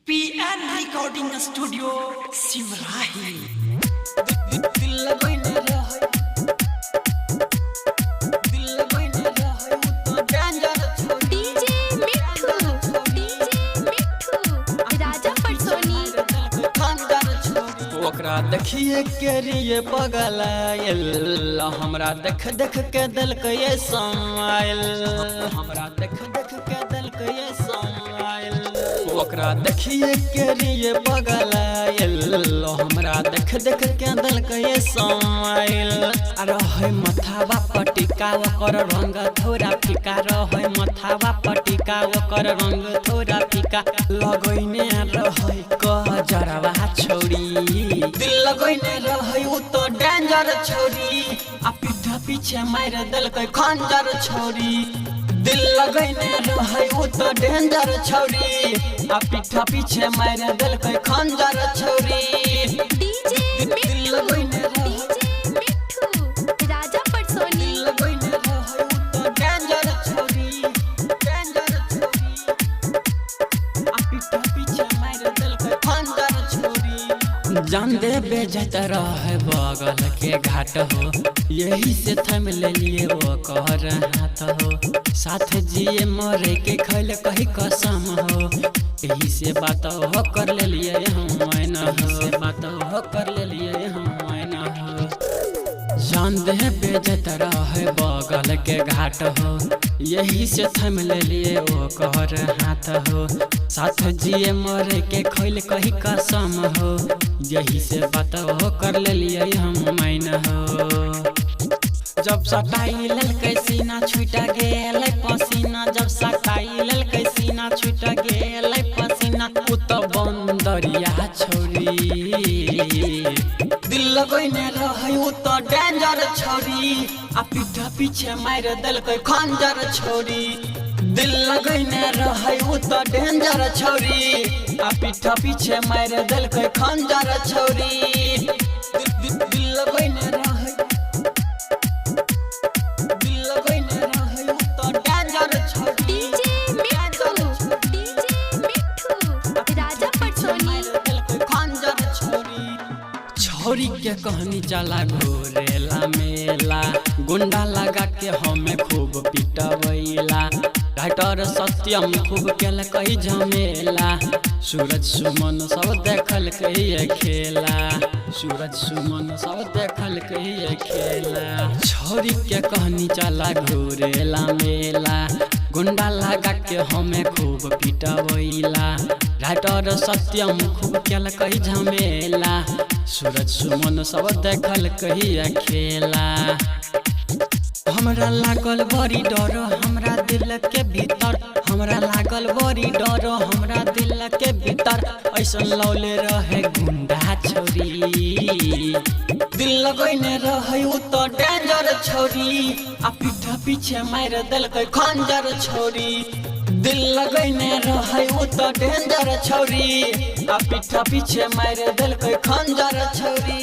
PN recording studio Simrahi. दिल लगैले रहै दिल लगैले रहै तो डेंजर छोड़ी डीजे मिठू राजा पटसोनी खंजर छोड़ी ओकरा देखिए के लिए पगल आयल हमरा देख देख के दिल के ये समाइल हमरा देख देख के दिल के ये समाइल ओकरा देखिए के लिए पगल आयल हमरा देख देख के दिल के ये समाइल रहे मथावा पटिका ओकर रंग थोड़ा फीका रहे मथावा पटिका ओकर रंग थोड़ा फीका लगैने रहे कजरवा छोड़ी दिल लगैने रहे उ तो डेंजर छोड़ी आ पीठा पीछे मार देलकै खंजर छोड़ी दिल लगैने रहे उ तो डेंजर छोड़ी आ पीठा पीछे मार देलकै खंजर छोड़ी डीजे दिल लगैने रहे मिठू राजा पटसोनी लगैने रहे उ तो डेंजर छोड़ी आ पीठा पीछे मार देलकै खंजर छोड़ी जान दे बेजत रहे बगल के घाट हो यही से थम ले लिए वो कहर हाथ हो साथ जिए मरे के खैल कही कसम हो यही से बात हो कर ले लिए हम मैना हो से बात हो कर ले लिए हम मैना हो जान दे बेजत रहे बगल के घाट हो यही से थम ले लिए वो कहर हाथ हो साथ जिए मरे के खैल कही कसम हो यही से बात हो कर ले लिए हम मैना हो जब सटाई ललकै सीना छूट गेल पसीना जब सटाई ललकै सीना छूट गेल पसीना उ तो बंदरिया छोड़ी दिल लगैने रहे उ तो डेंजर छोड़ी आ पीठा पीछे मार देलकै खंजर छोड़ी दिल लगैने रहे उ तो डेंजर छोड़ी आ पीठा पीछे मार देलकै खंजर छोड़ी दिल लगैने रहे दिल लगैने रहे उ तो डेंजर छोड़ी डीजे मिठू राजा पटसोनी खंजर छोड़ी छोरी के कहनी चला घोरेला मेला गुंडा लगा के हमें खूब पिटवैला घाटर सत्यम खूब केल कई झमेला सूरज सुमन सब देखल कही खेला सूरज सुमन सब देखल कही खेला छोरी के कहनी चला घोरेला मेला गुंडा लगा के हमें खूब पिटवैला घाटर सत्यम खूब केल कही झमेला सूरज सुमन सब देखल कही खेला हमरा लागल बड़ी डर हमरा दिल के भीतर हमरा लागल बड़ी डर हमरा दिल के भीतर ऐसन लौले रहे गुंडा छोरी दिल लगैने रहे उ तो डेंजर छोरी आ पीठा पीछे मार देलकै खंजर छोरी दिल लगैने रहे उ तो डेंजर छोरी आ पीठा पीछे मार देलकै खंजर छोरी।